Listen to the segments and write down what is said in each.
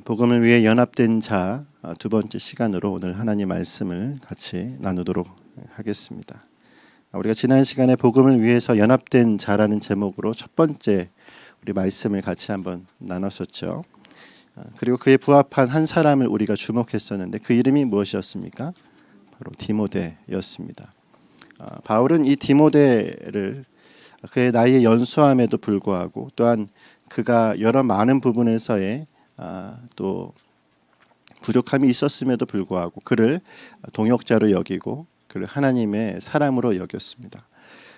복음을 위해 연합된 자 두 번째 시간으로 오늘 하나님 말씀을 같이 나누도록 하겠습니다. 우리가 지난 시간에 복음을 위해서 연합된 자라는 제목으로 첫 번째 우리 말씀을 같이 한번 나눴었죠. 그리고 그에 부합한 한 사람을 우리가 주목했었는데 그 이름이 무엇이었습니까? 바로 디모데였습니다. 바울은 이 디모데를 그의 나이의 연소함에도 불구하고 또한 그가 여러 많은 부분에서의 또 부족함이 있었음에도 불구하고 그를 동역자로 여기고 그를 하나님의 사람으로 여겼습니다.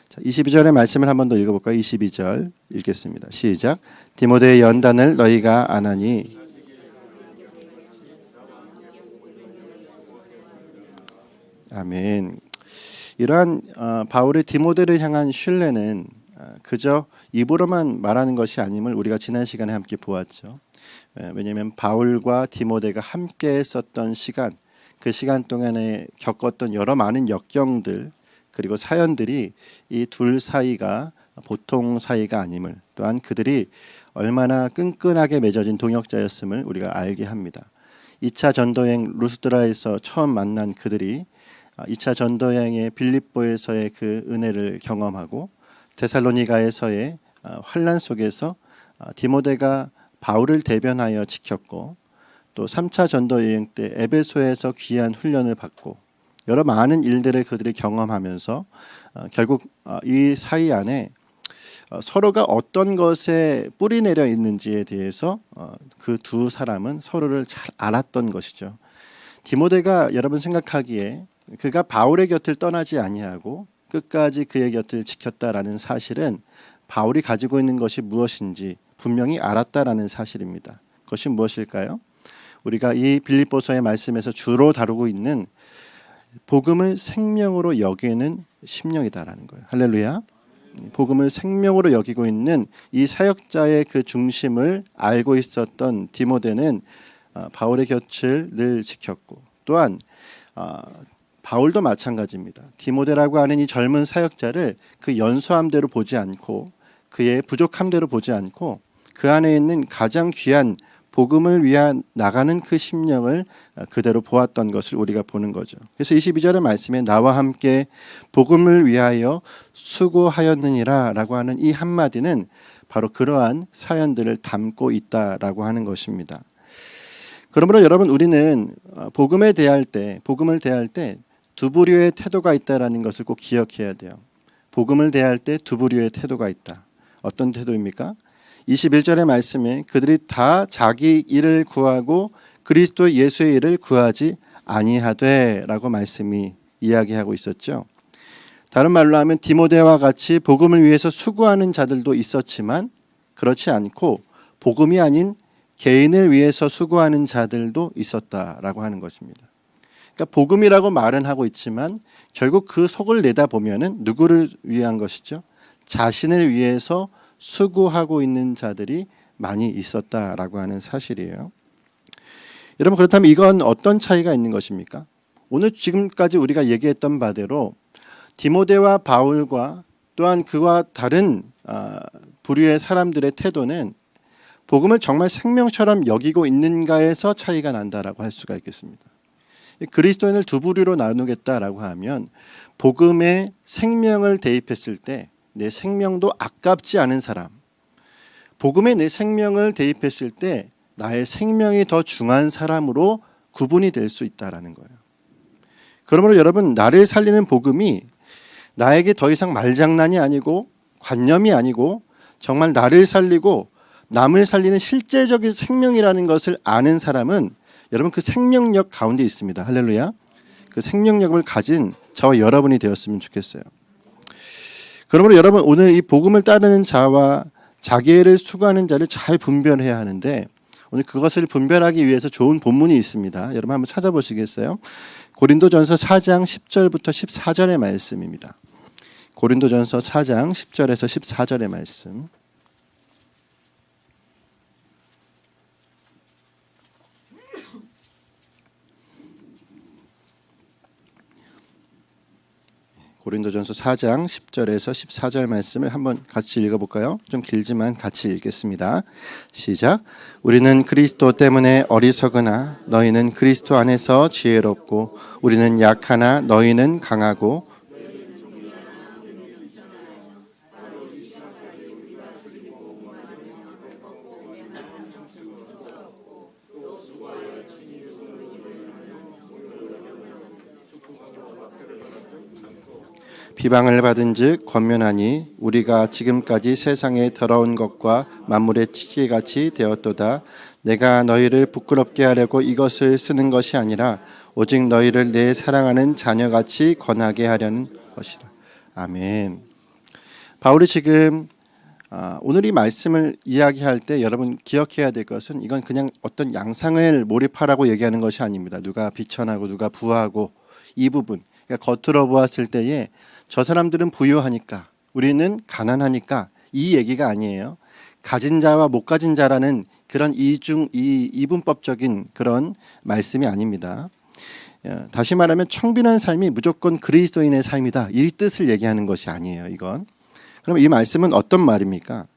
자, 22절의 말씀을 한 번 더 읽어볼까요? 22절 읽겠습니다. 시작. 디모데의 연단을 너희가 아나니 아멘. 이러한 바울의 디모데를 향한 신뢰는 그저 입으로만 말하는 것이 아님을 우리가 지난 시간에 함께 보았죠. 왜냐하면 바울과 디모데가 함께 했었던 시간, 그 시간 동안에 겪었던 여러 많은 역경들 그리고 사연들이 이 둘 사이가 보통 사이가 아님을, 또한 그들이 얼마나 끈끈하게 맺어진 동역자였음을 우리가 알게 합니다. 2차 전도여행 루스드라에서 처음 만난 그들이 2차 전도여행의 빌립보에서의 그 은혜를 경험하고 데살로니가에서의 환난 속에서 디모데가 바울을 대변하여 지켰고, 또 3차 전도 여행 때 에베소에서 귀한 훈련을 받고 여러 많은 일들을 그들이 경험하면서 결국 이 사이 안에 서로가 어떤 것에 뿌리 내려 있는지에 대해서 그 두 사람은 서로를 잘 알았던 것이죠. 디모데가 여러분 생각하기에 그가 바울의 곁을 떠나지 아니하고 끝까지 그의 곁을 지켰다라는 사실은 바울이 가지고 있는 것이 무엇인지 분명히 알았다라는 사실입니다. 그것이 무엇일까요? 우리가 이 빌립보서의 말씀에서 주로 다루고 있는 복음을 생명으로 여기는 심령이다라는 거예요. 할렐루야. 복음을 생명으로 여기고 있는 이 사역자의 그 중심을 알고 있었던 디모데는 바울의 곁을 늘 지켰고, 또한 바울도 마찬가지입니다. 디모데라고 하는 이 젊은 사역자를 그 연소함대로 보지 않고 그의 부족함대로 보지 않고 그 안에 있는 가장 귀한 복음을 위해 나가는 그 심령을 그대로 보았던 것을 우리가 보는 거죠. 그래서 22절의 말씀에 나와 함께 복음을 위하여 수고하였느니라 라고 하는 이 한마디는 바로 그러한 사연들을 담고 있다라고 하는 것입니다. 그러므로 여러분, 우리는 복음을 대할 때 두 부류의 태도가 있다라는 것을 꼭 기억해야 돼요. 복음을 대할 때 두 부류의 태도가 있다. 어떤 태도입니까? 21절의 말씀에 그들이 다 자기 일을 구하고 그리스도 예수의 일을 구하지 아니하되 라고 말씀이 이야기하고 있었죠. 다른 말로 하면 디모데와 같이 복음을 위해서 수고하는 자들도 있었지만 그렇지 않고 복음이 아닌 개인을 위해서 수고하는 자들도 있었다라고 하는 것입니다. 그러니까 복음이라고 말은 하고 있지만 결국 그 속을 내다보면은 누구를 위한 것이죠? 자신을 위해서 수고하고 있는 자들이 많이 있었다라고 하는 사실이에요. 여러분, 그렇다면 이건 어떤 차이가 있는 것입니까? 오늘 지금까지 우리가 얘기했던 바대로 디모데와 바울과 또한 그와 다른 부류의 사람들의 태도는 복음을 정말 생명처럼 여기고 있는가에서 차이가 난다라고 할 수가 있겠습니다. 그리스도인을 두 부류로 나누겠다라고 하면 복음에 생명을 대입했을 때 내 생명도 아깝지 않은 사람, 복음에 내 생명을 대입했을 때 나의 생명이 더 중요한 사람으로 구분이 될 수 있다라는 거예요. 그러므로 여러분, 나를 살리는 복음이 나에게 더 이상 말장난이 아니고 관념이 아니고 정말 나를 살리고 남을 살리는 실제적인 생명이라는 것을 아는 사람은 여러분 그 생명력 가운데 있습니다. 할렐루야. 그 생명력을 가진 저와 여러분이 되었으면 좋겠어요. 그러므로 여러분, 오늘 이 복음을 따르는 자와 자기를 수고하는 자를 잘 분별해야 하는데 오늘 그것을 분별하기 위해서 좋은 본문이 있습니다. 여러분 한번 찾아보시겠어요? 고린도전서 4장 10절부터 14절의 말씀입니다. 고린도전서 4장 10절에서 14절의 말씀. 고린도전서 4장 10절에서 14절 말씀을 한번 같이 읽어볼까요? 좀 길지만 같이 읽겠습니다. 시작. 우리는 그리스도 때문에 어리석으나 너희는 그리스도 안에서 지혜롭고 우리는 약하나 너희는 강하고 비방을 받은즉 권면하니 우리가 지금까지 세상에 더러운 것과 만물의 치기같이 되었도다. 내가 너희를 부끄럽게 하려고 이것을 쓰는 것이 아니라 오직 너희를 내 사랑하는 자녀같이 권하게 하려는 것이라. 아멘. 바울이 지금 오늘 이 말씀을 이야기할 때 여러분 기억해야 될 것은 이건 그냥 어떤 양상을 몰입하라고 얘기하는 것이 아닙니다. 누가 비천하고 누가 부하고 이 부분, 그러니까 겉으로 보았을 때에 저 사람들은 부유하니까 우리는 가난하니까 이 얘기가 아니에요. 가진 자와 못 가진 자라는 그런 이분법적인 그런 말씀이 아닙니다. 다시 말하면 청빈한 삶이 무조건 그리스도인의 삶이다. 이 뜻을 얘기하는 것이 아니에요. 이건. 그럼 이 말씀은 어떤 말입니까?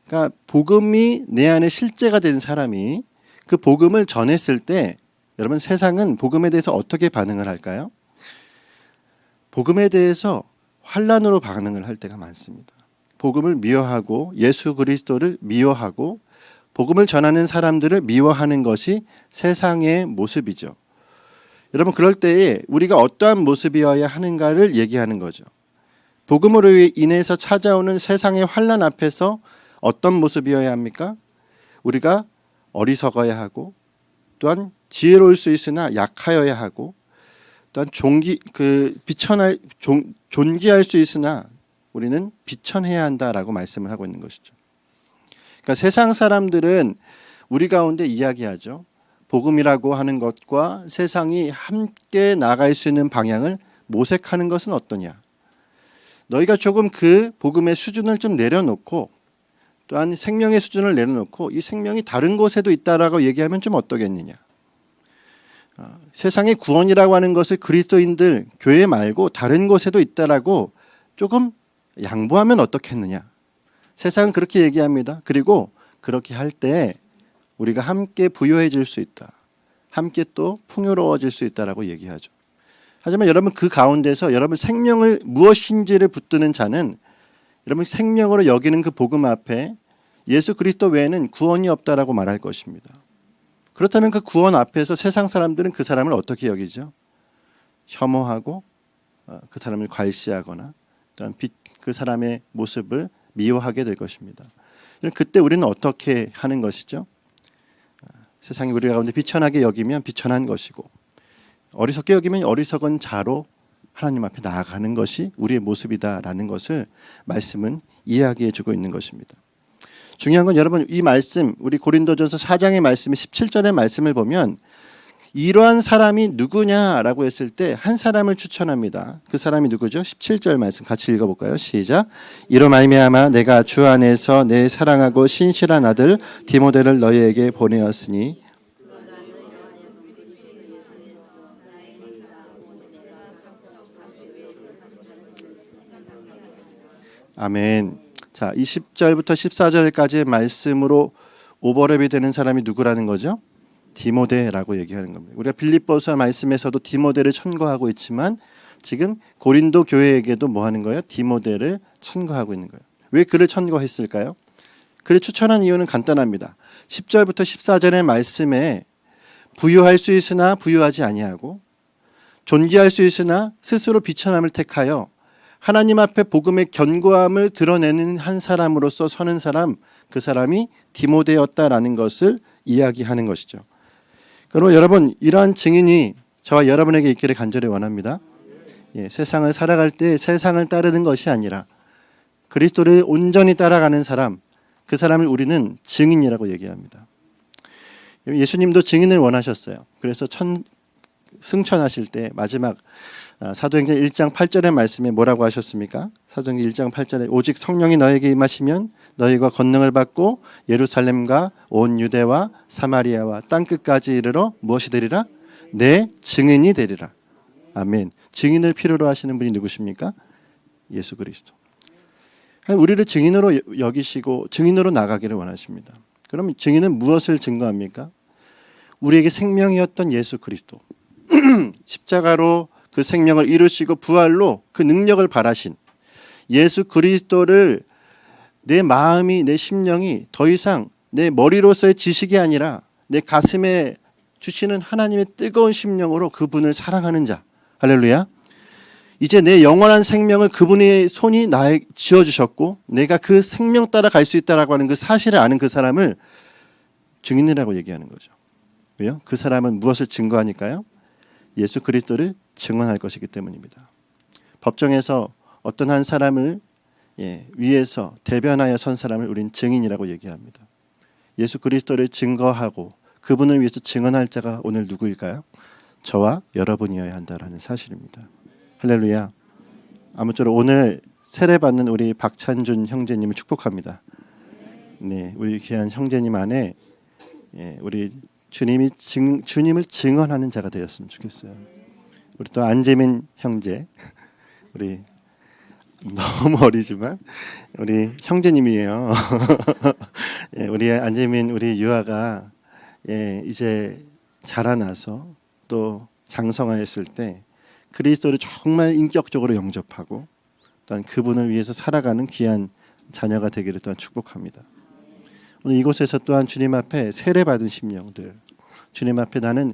그러니까 복음이 내 안에 실제가 된 사람이 그 복음을 전했을 때 여러분 세상은 복음에 대해서 어떻게 반응을 할까요? 복음에 대해서 환란으로 반응을 할 때가 많습니다. 복음을 미워하고 예수 그리스도를 미워하고 복음을 전하는 사람들을 미워하는 것이 세상의 모습이죠. 여러분 그럴 때에 우리가 어떠한 모습이어야 하는가를 얘기하는 거죠. 복음으로 인해서 찾아오는 세상의 환란 앞에서 어떤 모습이어야 합니까? 우리가 어리석어야 하고 또한 지혜로울 수 있으나 약하여야 하고 또한 존귀할 수 있으나 우리는 비천해야 한다라고 말씀을 하고 있는 것이죠. 그러니까 세상 사람들은 우리 가운데 이야기하죠. 복음이라고 하는 것과 세상이 함께 나아갈 수 있는 방향을 모색하는 것은 어떠냐. 너희가 조금 그 복음의 수준을 좀 내려놓고 또한 생명의 수준을 내려놓고 이 생명이 다른 곳에도 있다라고 얘기하면 좀 어떠겠느냐. 세상의 구원이라고 하는 것을 그리스도인들 교회 말고 다른 곳에도 있다라고 조금 양보하면 어떻겠느냐. 세상은 그렇게 얘기합니다. 그리고 그렇게 할 때 우리가 함께 부유해질 수 있다. 함께 또 풍요로워질 수 있다라고 얘기하죠. 하지만 여러분 그 가운데서 여러분 생명을 무엇인지를 붙드는 자는 여러분 생명으로 여기는 그 복음 앞에 예수 그리스도 외에는 구원이 없다라고 말할 것입니다. 그렇다면 그 구원 앞에서 세상 사람들은 그 사람을 어떻게 여기죠? 혐오하고 그 사람을 괄시하거나 또한 그 사람의 모습을 미워하게 될 것입니다. 그때 우리는 어떻게 하는 것이죠? 세상이 우리 가운데 비천하게 여기면 비천한 것이고 어리석게 여기면 어리석은 자로 하나님 앞에 나아가는 것이 우리의 모습이다라는 것을 말씀은 이야기해 주고 있는 것입니다. 중요한 건 여러분 이 말씀 우리 고린도전서 4장의 말씀 17절의 말씀을 보면 이러한 사람이 누구냐라고 했을 때 한 사람을 추천합니다. 그 사람이 누구죠? 17절 말씀 같이 읽어볼까요? 시작. 이로 말미암아 내가 주 안에서 내 사랑하고 신실한 아들 디모데를 너희에게 보내었으니 아멘. 자, 20절부터 14절까지의 말씀으로 오버랩이 되는 사람이 누구라는 거죠? 디모데라고 얘기하는 겁니다. 우리가 빌립보서 말씀에서도 디모데를 첨거하고 있지만 지금 고린도 교회에게도 뭐 하는 거예요? 디모데를 첨거하고 있는 거예요. 왜 그를 첨거했을까요? 그를 추천한 이유는 간단합니다. 10절부터 14절의 말씀에 부유할 수 있으나 부유하지 아니하고 존귀할 수 있으나 스스로 비천함을 택하여 하나님 앞에 복음의 견고함을 드러내는 한 사람으로서 서는 사람, 그 사람이 디모데였다라는 것을 이야기하는 것이죠. 그러면 여러분 이러한 증인이 저와 여러분에게 있기를 간절히 원합니다. 세상을 살아갈 때 세상을 따르는 것이 아니라 그리스도를 온전히 따라가는 사람, 그 사람을 우리는 증인이라고 얘기합니다. 예수님도 증인을 원하셨어요. 그래서 승천하실 때 마지막 사도행전 1장 8절의 말씀에 뭐라고 하셨습니까? 사도행전 1장 8절에 오직 성령이 너에게 임하시면 너희가 권능을 받고 예루살렘과 온 유대와 사마리아와 땅끝까지 이르러 무엇이 되리라? 내 증인이 되리라. 아멘. 증인을 필요로 하시는 분이 누구십니까? 예수 그리스도. 우리를 증인으로 여기시고 증인으로 나가기를 원하십니다. 그럼 증인은 무엇을 증거합니까? 우리에게 생명이었던 예수 그리스도. 십자가로 그 생명을 이루시고 부활로 그 능력을 발하신 예수 그리스도를 내 마음이, 내 심령이 더 이상 내 머리로서의 지식이 아니라 내 가슴에 주시는 하나님의 뜨거운 심령으로 그분을 사랑하는 자. 할렐루야. 이제 내 영원한 생명을 그분의 손이 나에 지어주셨고 내가 그 생명 따라 갈 수 있다라고 하는 그 사실을 아는 그 사람을 증인이라고 얘기하는 거죠. 왜요? 그 사람은 무엇을 증거하니까요? 예수 그리스도를 증언할 것이기 때문입니다. 법정에서 어떤 한 사람을 위에서 대변하여 선 사람을 우린 증인이라고 얘기합니다. 예수 그리스도를 증거하고 그분을 위해서 증언할 자가 오늘 누구일까요? 저와 여러분이어야 한다라는 사실입니다. 할렐루야. 아무쪼록 오늘 세례받는 우리 박찬준 형제님을 축복합니다. 네, 우리 귀한 형제님 안에 우리 주님을 증언하는 자가 되었으면 좋겠어요. 우리 또 안재민 형제, 우리 너무 어리지만 우리 형제님이에요. 우리 안재민 우리 유아가 이제 자라나서 또 장성하였을 때 그리스도를 정말 인격적으로 영접하고 또한 그분을 위해서 살아가는 귀한 자녀가 되기를 또한 축복합니다. 오늘 이곳에서 또한 주님 앞에 세례받은 심령들, 주님 앞에 나는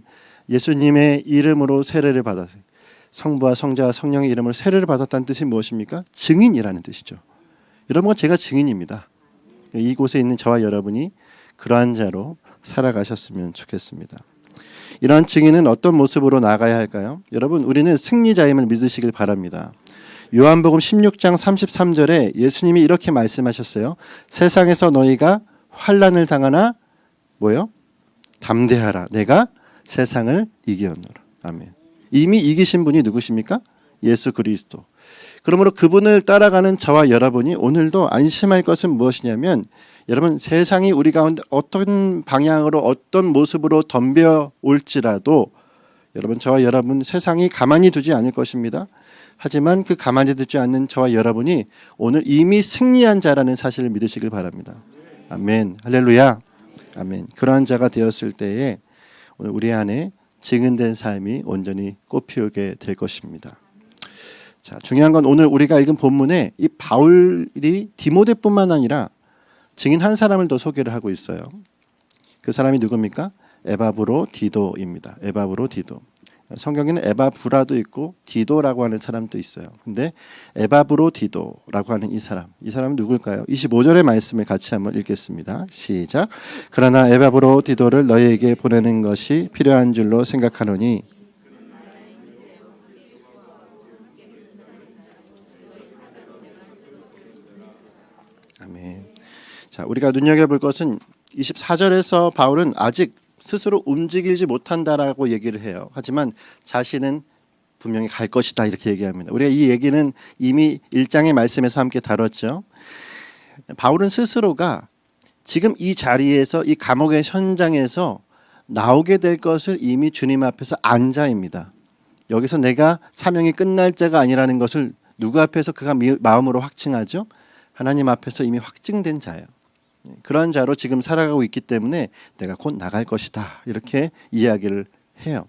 예수님의 이름으로 세례를 받았어요. 성부와 성자와 성령의 이름으로 세례를 받았다는 뜻이 무엇입니까? 증인이라는 뜻이죠. 여러분, 제가 증인입니다. 이곳에 있는 저와 여러분이 그러한 자로 살아가셨으면 좋겠습니다. 이러한 증인은 어떤 모습으로 나가야 할까요? 여러분, 우리는 승리자임을 믿으시길 바랍니다. 요한복음 16장 33절에 예수님이 이렇게 말씀하셨어요. 세상에서 너희가 환난을 당하나 뭐요? 담대하라. 내가 세상을 이기었노라. 아멘. 이미 이기신 분이 누구십니까? 예수 그리스도. 그러므로 그분을 따라가는 저와 여러분이 오늘도 안심할 것은 무엇이냐면 여러분, 세상이 우리 가운데 어떤 방향으로 어떤 모습으로 덤벼올지라도 여러분, 저와 여러분 세상이 가만히 두지 않을 것입니다. 하지만 그 가만히 두지 않는 저와 여러분이 오늘 이미 승리한 자라는 사실을 믿으시길 바랍니다. 아멘. 할렐루야. 아멘. 그러한 자가 되었을 때에 오늘 우리 안에 증인된 삶이 온전히 꽃피우게 될 것입니다. 자, 중요한 건 오늘 우리가 읽은 본문에 이 바울이 디모데뿐만 아니라 증인 한 사람을 더 소개를 하고 있어요. 그 사람이 누굽니까? 에바브로 디도입니다. 에바브로 디도. 성경에는 에바브라도 있고 디도라고 하는 사람도 있어요. 근데 에바브로 디도라고 하는 이 사람은 누굴까요? 25절의 말씀을 같이 한번 읽겠습니다. 시작. 그러나 에바브로 디도를 너희에게 보내는 것이 필요한 줄로 생각하노니 아멘. 자, 우리가 눈여겨볼 것은 24절에서 바울은 아직 스스로 움직이지 못한다라고 얘기를 해요. 하지만 자신은 분명히 갈 것이다 이렇게 얘기합니다. 우리가 이 얘기는 이미 1장의 말씀에서 함께 다뤘죠. 바울은 스스로가 지금 이 자리에서 이 감옥의 현장에서 나오게 될 것을 이미 주님 앞에서 안 자입니다. 여기서 내가 사명이 끝날 자가 아니라는 것을 누구 앞에서 그가 마음으로 확증하죠? 하나님 앞에서 이미 확증된 자예요. 그러한 자로 지금 살아가고 있기 때문에 내가 곧 나갈 것이다 이렇게 이야기를 해요.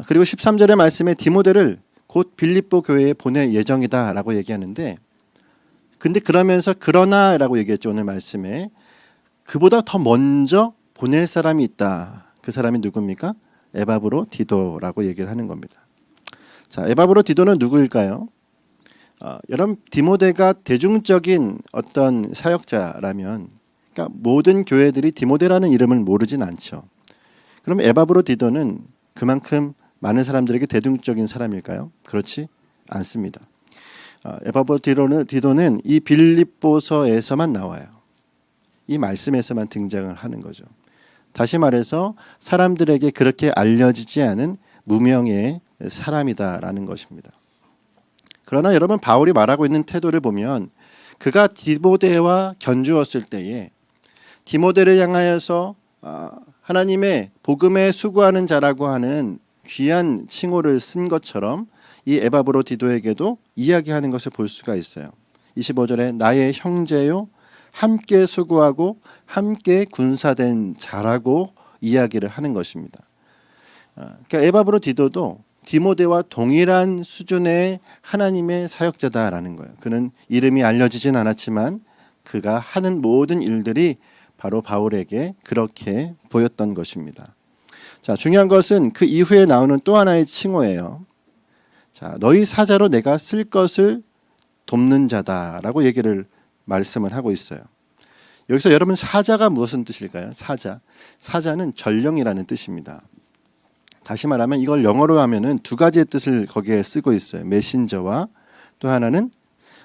그리고 13절의 말씀에 디모데를 곧 빌립보 교회에 보낼 예정이다 라고 얘기하는데 근데 그러면서 그러나라고 얘기했죠. 오늘 말씀에 그보다 더 먼저 보낼 사람이 있다. 그 사람이 누굽니까? 에바브로 디도라고 얘기를 하는 겁니다. 자, 에바브로 디도는 누구일까요? 여러분, 디모데가 대중적인 어떤 사역자라면 그러니까 모든 교회들이 디모데라는 이름을 모르진 않죠. 그럼 에바브로 디도는 그만큼 많은 사람들에게 대중적인 사람일까요? 그렇지 않습니다. 에바브로 디도는 이 빌립보서에서만 나와요. 이 말씀에서만 등장을 하는 거죠. 다시 말해서 사람들에게 그렇게 알려지지 않은 무명의 사람이다라는 것입니다. 그러나 여러분, 바울이 말하고 있는 태도를 보면 그가 디모데와 견주었을 때에 디모데를 향하여서 하나님의 복음에 수고하는 자라고 하는 귀한 칭호를 쓴 것처럼 이 에바브로디도에게도 이야기하는 것을 볼 수가 있어요. 25절에 나의 형제요 함께 수고하고 함께 군사된 자라고 이야기를 하는 것입니다. 그러니까 에바브로디도도 디모데와 동일한 수준의 하나님의 사역자다라는 거예요. 그는 이름이 알려지진 않았지만 그가 하는 모든 일들이 바로 바울에게 그렇게 보였던 것입니다. 자, 중요한 것은 그 이후에 나오는 또 하나의 칭호예요. 자, 너희 사자로 내가 쓸 것을 돕는 자다라고 얘기를 말씀을 하고 있어요. 여기서 여러분 사자가 무슨 뜻일까요? 사자는 전령이라는 뜻입니다. 다시 말하면 이걸 영어로 하면은 두 가지의 뜻을 거기에 쓰고 있어요. 메신저와 또 하나는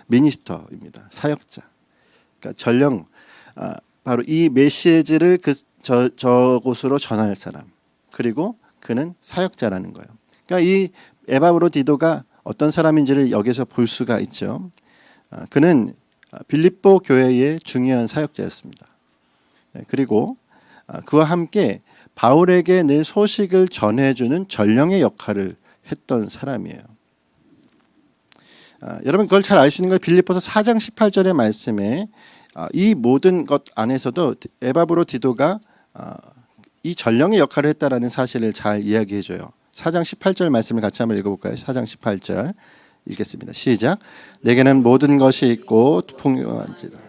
미니스터입니다. 사역자. 그러니까 전령, 바로 이 메시지를 저곳으로 전할 사람. 그리고 그는 사역자라는 거예요. 그러니까 이 에바브로디도가 어떤 사람인지를 여기서 볼 수가 있죠. 그는 빌립보 교회의 중요한 사역자였습니다. 그리고 그와 함께 바울에게 늘 소식을 전해주는 전령의 역할을 했던 사람이에요. 여러분 그걸 잘 알 수 있는 걸 빌립보서 4장 18절의 말씀에 이 모든 것 안에서도 에바브로디도가 이 전령의 역할을 했다라는 사실을 잘 이야기해줘요. 4장 18절 말씀을 같이 한번 읽어볼까요? 4장 18절 읽겠습니다. 시작. 내게는 모든 것이 있고 풍요한지라.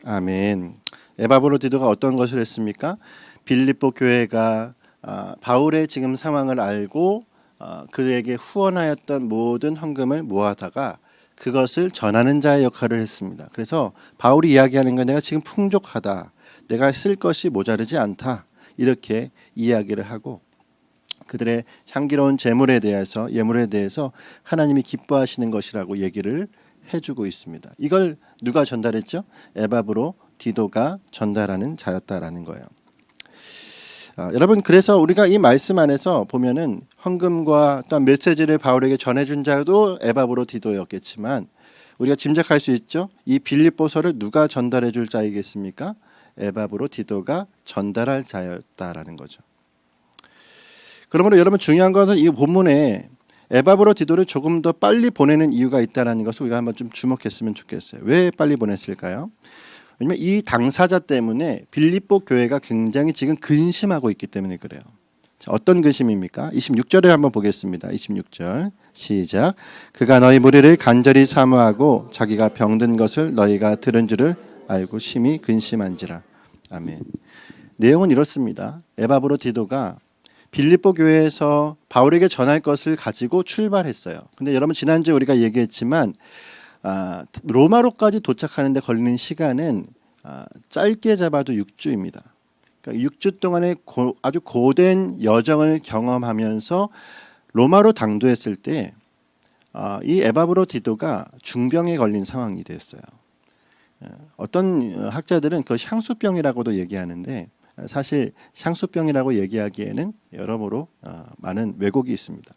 아멘. 에바브로디도가 어떤 것을 했습니까? 빌립보 교회가 바울의 지금 상황을 알고 그에게 후원하였던 모든 헌금을 모아다가 그것을 전하는 자의 역할을 했습니다. 그래서 바울이 이야기하는 건 내가 지금 풍족하다. 내가 쓸 것이 모자르지 않다. 이렇게 이야기를 하고 그들의 향기로운 예물에 대해서 하나님이 기뻐하시는 것이라고 얘기를 해주고 있습니다. 이걸 누가 전달했죠? 에바브로디도가 전달하는 자였다라는 거예요. 여러분 그래서 우리가 이 말씀 안에서 보면은 헌금과 또한 메시지를 바울에게 전해준 자도 에바브로디도였겠지만 우리가 짐작할 수 있죠. 이 빌립보서를 누가 전달해 줄 자이겠습니까? 에바브로디도가 전달할 자였다라는 거죠. 그러므로 여러분 중요한 것은 이 본문에 에바브로디도를 조금 더 빨리 보내는 이유가 있다라는 것을 우리가 한번 좀 주목했으면 좋겠어요. 왜 빨리 보냈을까요? 왜냐면 이 당사자 때문에 빌립보 교회가 굉장히 지금 근심하고 있기 때문에 그래요. 자, 어떤 근심입니까? 26절에 한번 보겠습니다. 26절 시작. 그가 너희 무리를 간절히 사모하고 자기가 병든 것을 너희가 들은 줄을 알고 심히 근심한지라. 아멘. 내용은 이렇습니다. 에바브로디도가 빌립보 교회에서 바울에게 전할 것을 가지고 출발했어요. 근데 여러분 지난주에 우리가 얘기했지만 로마로까지 도착하는 데 걸리는 시간은 짧게 잡아도 6주입니다. 그러니까 6주 동안의 아주 고된 여정을 경험하면서 로마로 당도했을 때 이 에바브로디도가 중병에 걸린 상황이 됐어요. 어떤 학자들은 그 향수병이라고도 얘기하는데 사실 향수병이라고 얘기하기에는 여러모로 많은 왜곡이 있습니다.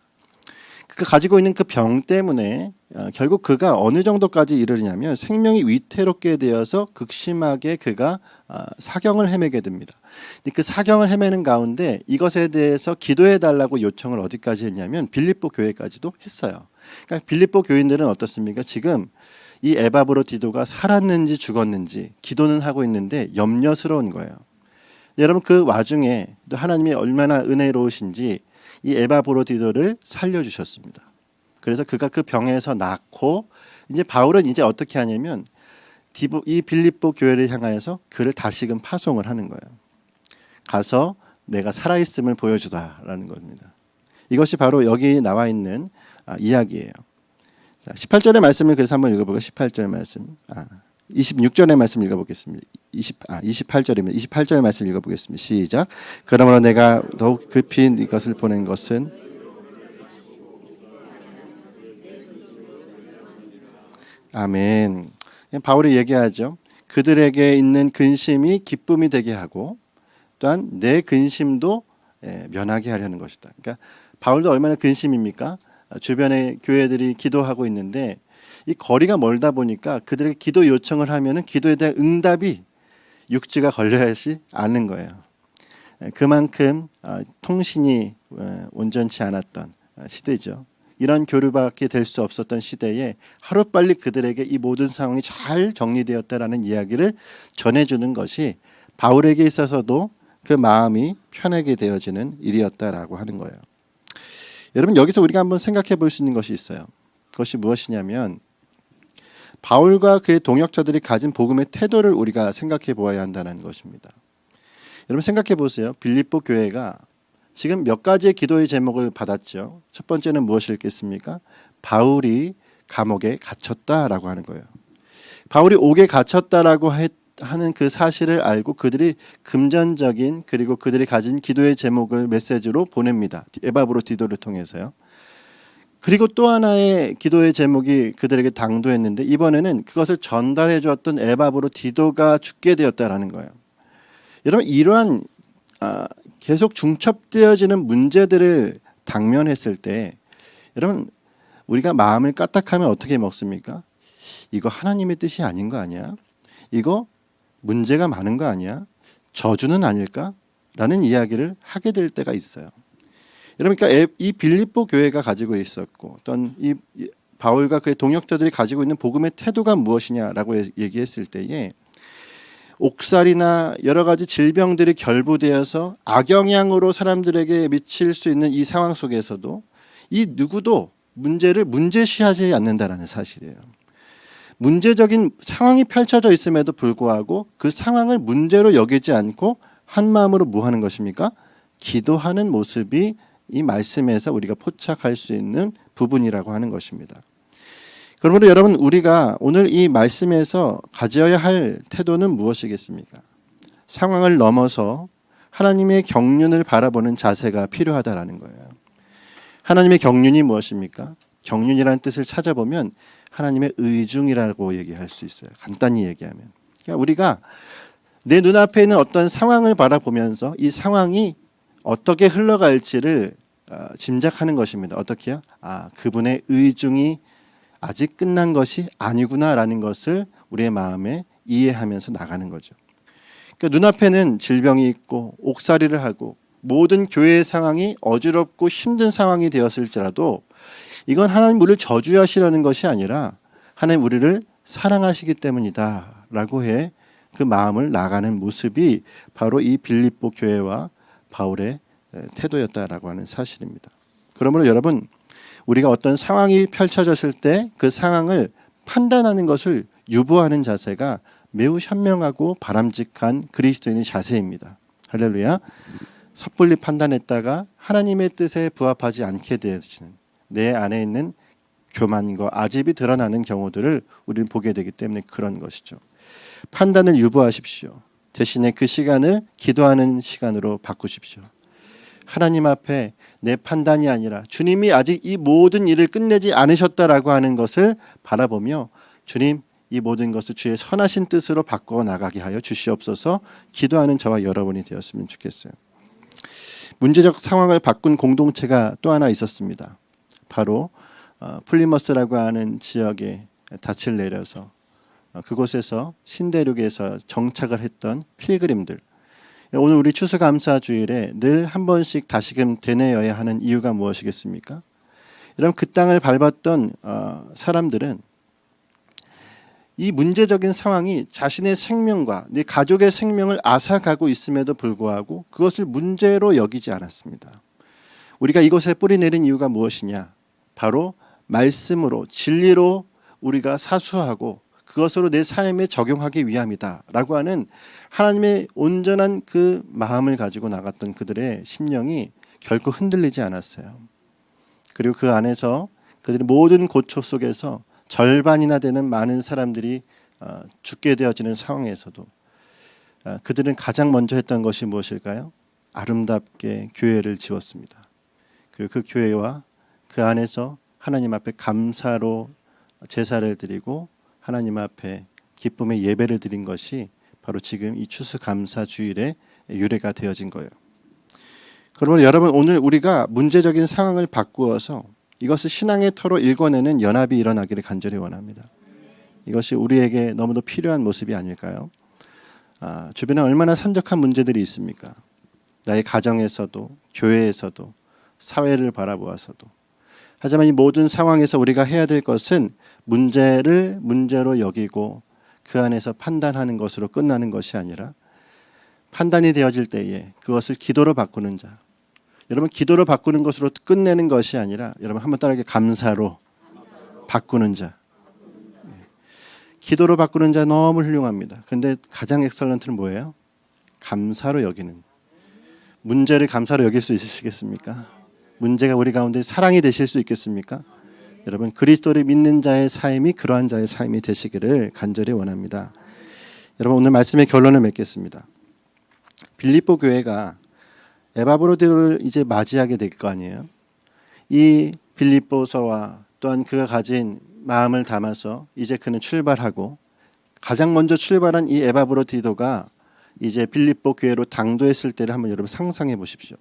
그가 가지고 있는 그 병 때문에 결국 그가 어느 정도까지 이르냐면 생명이 위태롭게 되어서 극심하게 그가 사경을 헤매게 됩니다. 근데 그 사경을 헤매는 가운데 이것에 대해서 기도해 달라고 요청을 어디까지 했냐면 빌립보 교회까지도 했어요. 그러니까 빌립보 교인들은 어떻습니까? 지금 이 에바브로디도가 살았는지 죽었는지 기도는 하고 있는데 염려스러운 거예요. 여러분 그 와중에 또 하나님이 얼마나 은혜로우신지 이 에바브로디도를 살려주셨습니다. 그래서 그가 그 병에서 낫고 이제 바울은 이제 어떻게 하냐면 이 빌립보 교회를 향하여서 그를 다시금 파송을 하는 거예요. 가서 내가 살아있음을 보여주다라는 겁니다. 이것이 바로 여기 나와 있는 이야기예요. 자, 18절의 말씀을 그래서 한번 읽어볼까요? 18절 말씀. 26절의 말씀 읽어보겠습니다. 28절입니다. 28절 말씀 읽어보겠습니다. 시작. 그러므로 내가 더욱 급히 이것을 보낸 것은 아멘. 바울이 얘기하죠. 그들에게 있는 근심이 기쁨이 되게 하고 또한 내 근심도 면하게 하려는 것이다. 그러니까 바울도 얼마나 근심입니까? 주변의 교회들이 기도하고 있는데 이 거리가 멀다 보니까 그들에게 기도 요청을 하면은 기도에 대한 응답이 육지가 걸려야지 않는 거예요. 그만큼 통신이 온전치 않았던 시대죠. 이런 교류밖에 될 수 없었던 시대에 하루빨리 그들에게 이 모든 상황이 잘 정리되었다라는 이야기를 전해주는 것이 바울에게 있어서도 그 마음이 편하게 되어지는 일이었다라고 하는 거예요. 여러분, 여기서 우리가 한번 생각해 볼 수 있는 것이 있어요. 그것이 무엇이냐면 바울과 그의 동역자들이 가진 복음의 태도를 우리가 생각해 보아야 한다는 것입니다. 여러분, 생각해 보세요. 빌립보 교회가 지금 몇 가지의 기도의 제목을 받았죠. 첫 번째는 무엇이겠습니까? 바울이 감옥에 갇혔다라고 하는 거예요. 바울이 옥에 갇혔다라고 하는 그 사실을 알고 그들이 금전적인 그리고 그들이 가진 기도의 제목을 메시지로 보냅니다. 에바브로 디도를 통해서요. 그리고 또 하나의 기도의 제목이 그들에게 당도했는데 이번에는 그것을 전달해 주었던 에바브로 디도가 죽게 되었다라는 거예요. 여러분, 이러한 계속 중첩되어지는 문제들을 당면했을 때 여러분, 우리가 마음을 까딱하면 어떻게 먹습니까? 이거 하나님의 뜻이 아닌 거 아니야? 이거 문제가 많은 거 아니야? 저주는 아닐까? 라는 이야기를 하게 될 때가 있어요. 여러분, 그러니까 이 빌립보 교회가 가지고 있었고 또는 이 바울과 그의 동역자들이 가지고 있는 복음의 태도가 무엇이냐라고 얘기했을 때에 옥살이나 여러 가지 질병들이 결부되어서 악영향으로 사람들에게 미칠 수 있는 이 상황 속에서도 이 누구도 문제를 문제시하지 않는다라는 사실이에요. 문제적인 상황이 펼쳐져 있음에도 불구하고 그 상황을 문제로 여기지 않고 한 마음으로 뭐 하는 것입니까? 기도하는 모습이 이 말씀에서 우리가 포착할 수 있는 부분이라고 하는 것입니다. 그러므로 여러분, 우리가 오늘 이 말씀에서 가져야 할 태도는 무엇이겠습니까? 상황을 넘어서 하나님의 경륜을 바라보는 자세가 필요하다라는 거예요. 하나님의 경륜이 무엇입니까? 경륜이라는 뜻을 찾아보면 하나님의 의중이라고 얘기할 수 있어요. 간단히 얘기하면. 그러니까 우리가 내 눈앞에 있는 어떤 상황을 바라보면서 이 상황이 어떻게 흘러갈지를 짐작하는 것입니다. 어떻게요? 그분의 의중이 아직 끝난 것이 아니구나라는 것을 우리의 마음에 이해하면서 나가는 거죠. 그러니까 눈앞에는 질병이 있고 옥살이를 하고 모든 교회의 상황이 어지럽고 힘든 상황이 되었을지라도 이건 하나님 우리를 저주하시려는 것이 아니라 하나님 우리를 사랑하시기 때문이다 라고 해 그 마음을 나가는 모습이 바로 이 빌립보 교회와 바울의 태도였다라고 하는 사실입니다. 그러므로 여러분, 우리가 어떤 상황이 펼쳐졌을 때 그 상황을 판단하는 것을 유보하는 자세가 매우 현명하고 바람직한 그리스도인의 자세입니다. 할렐루야. 섣불리 판단했다가 하나님의 뜻에 부합하지 않게 되어지는 내 안에 있는 교만과 아집이 드러나는 경우들을 우리는 보게 되기 때문에 그런 것이죠. 판단을 유보하십시오. 대신에 그 시간을 기도하는 시간으로 바꾸십시오. 하나님 앞에 내 판단이 아니라 주님이 아직 이 모든 일을 끝내지 않으셨다라고 하는 것을 바라보며 주님, 이 모든 것을 주의 선하신 뜻으로 바꾸어 나가게 하여 주시옵소서. 기도하는 저와 여러분이 되었으면 좋겠어요. 문제적 상황을 바꾼 공동체가 또 하나 있었습니다. 바로 플리머스라고 하는 지역에 닻을 내려서 그곳에서 신대륙에서 정착을 했던 필그림들. 오늘 우리 추수감사주일에 늘 한 번씩 다시금 되뇌어야 하는 이유가 무엇이겠습니까? 여러분, 그 땅을 밟았던 사람들은 이 문제적인 상황이 자신의 생명과 내 가족의 생명을 앗아가고 있음에도 불구하고 그것을 문제로 여기지 않았습니다. 우리가 이곳에 뿌리 내린 이유가 무엇이냐? 바로 말씀으로, 진리로 우리가 사수하고 그것으로 내 삶에 적용하기 위함이다라고 하는 하나님의 온전한 그 마음을 가지고 나갔던 그들의 심령이 결코 흔들리지 않았어요. 그리고 그 안에서 그들의 모든 고초 속에서 절반이나 되는 많은 사람들이 죽게 되어지는 상황에서도 그들은 가장 먼저 했던 것이 무엇일까요? 아름답게 교회를 지었습니다. 그리고 그 교회와 그 안에서 하나님 앞에 감사로 제사를 드리고 하나님 앞에 기쁨의 예배를 드린 것이 바로 지금 이 추수감사주일의 유래가 되어진 거예요. 그러면 여러분, 오늘 우리가 문제적인 상황을 바꾸어서 이것을 신앙의 터로 읽어내는 연합이 일어나기를 간절히 원합니다. 이것이 우리에게 너무도 필요한 모습이 아닐까요? 주변에 얼마나 산적한 문제들이 있습니까? 나의 가정에서도 교회에서도 사회를 바라보아서도. 하지만 이 모든 상황에서 우리가 해야 될 것은 문제를 문제로 여기고 그 안에서 판단하는 것으로 끝나는 것이 아니라 판단이 되어질 때에 그것을 기도로 바꾸는 자. 여러분, 기도로 바꾸는 것으로 끝내는 것이 아니라 여러분 한번 따라하게 감사로 바꾸는 자. 기도로 바꾸는 자 너무 훌륭합니다. 그런데 가장 엑설런트는 뭐예요? 감사로 여기는. 문제를 감사로 여길 수 있으시겠습니까? 문제가 우리 가운데 사랑이 되실 수 있겠습니까? 여러분, 그리스도를 믿는 자의 삶이 그러한 자의 삶이 되시기를 간절히 원합니다. 여러분, 오늘 말씀의 결론을 맺겠습니다. 빌립보 교회가 에바브로디를 이제 맞이하게 될 거 아니에요. 이 빌립보서와 또한 그가 가진 마음을 담아서 이제 그는 출발하고, 가장 먼저 출발한 이 에바브로디도가 이제 빌립보 교회로 당도했을 때를 한번 여러분 상상해 보십시오.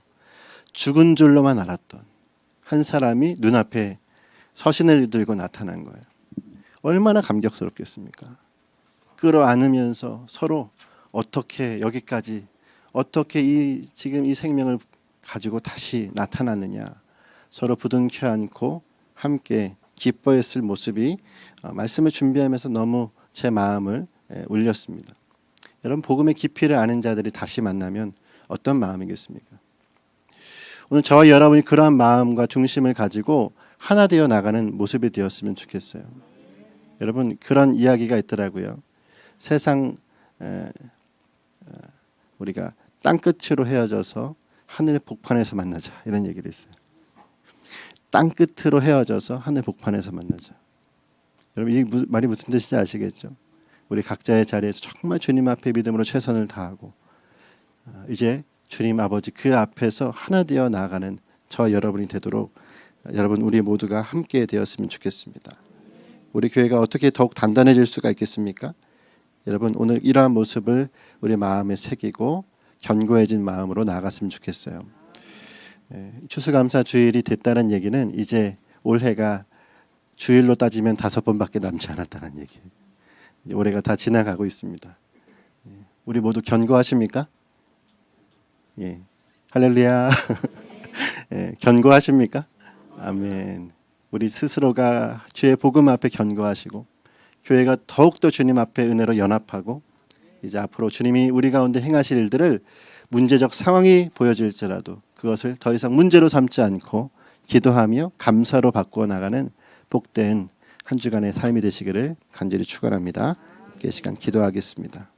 죽은 줄로만 알았던 한 사람이 눈앞에 서신을 들고 나타난 거예요. 얼마나 감격스럽겠습니까? 끌어안으면서 서로 어떻게 여기까지, 어떻게 지금 이 생명을 가지고 다시 나타났느냐, 서로 부둥켜 안고 함께 기뻐했을 모습이 말씀을 준비하면서 너무 제 마음을 울렸습니다. 여러분, 복음의 깊이를 아는 자들이 다시 만나면 어떤 마음이겠습니까? 오늘 저와 여러분이 그러한 마음과 중심을 가지고 하나 되어 나가는 모습이 되었으면 좋겠어요. 여러분, 그런 이야기가 있더라고요. 세상 우리가 땅끝으로 헤어져서 하늘 복판에서 만나자, 이런 얘기를 했어요. 땅끝으로 헤어져서 하늘 복판에서 만나자. 여러분, 이 말이 무슨 뜻인지 아시겠죠? 우리 각자의 자리에서 정말 주님 앞에 믿음으로 최선을 다하고 이제 주님 아버지 그 앞에서 하나 되어 나아가는 저 여러분이 되도록 여러분, 우리 모두가 함께 되었으면 좋겠습니다. 우리 교회가 어떻게 더욱 단단해질 수가 있겠습니까? 여러분, 오늘 이러한 모습을 우리 마음에 새기고 견고해진 마음으로 나아갔으면 좋겠어요. 추수감사 주일이 됐다는 얘기는 이제 올해가 주일로 따지면 5번밖에 남지 않았다는 얘기예요. 올해가 다 지나가고 있습니다. 우리 모두 견고하십니까? 예, 할렐루야. 예, 견고하십니까? 아멘. 우리 스스로가 주의 복음 앞에 견고하시고 교회가 더욱더 주님 앞에 은혜로 연합하고 이제 앞으로 주님이 우리 가운데 행하실 일들을 문제적 상황이 보여질지라도 그것을 더 이상 문제로 삼지 않고 기도하며 감사로 바꾸어 나가는 복된 한 주간의 삶이 되시기를 간절히 축원합니다. 이 시간 기도하겠습니다.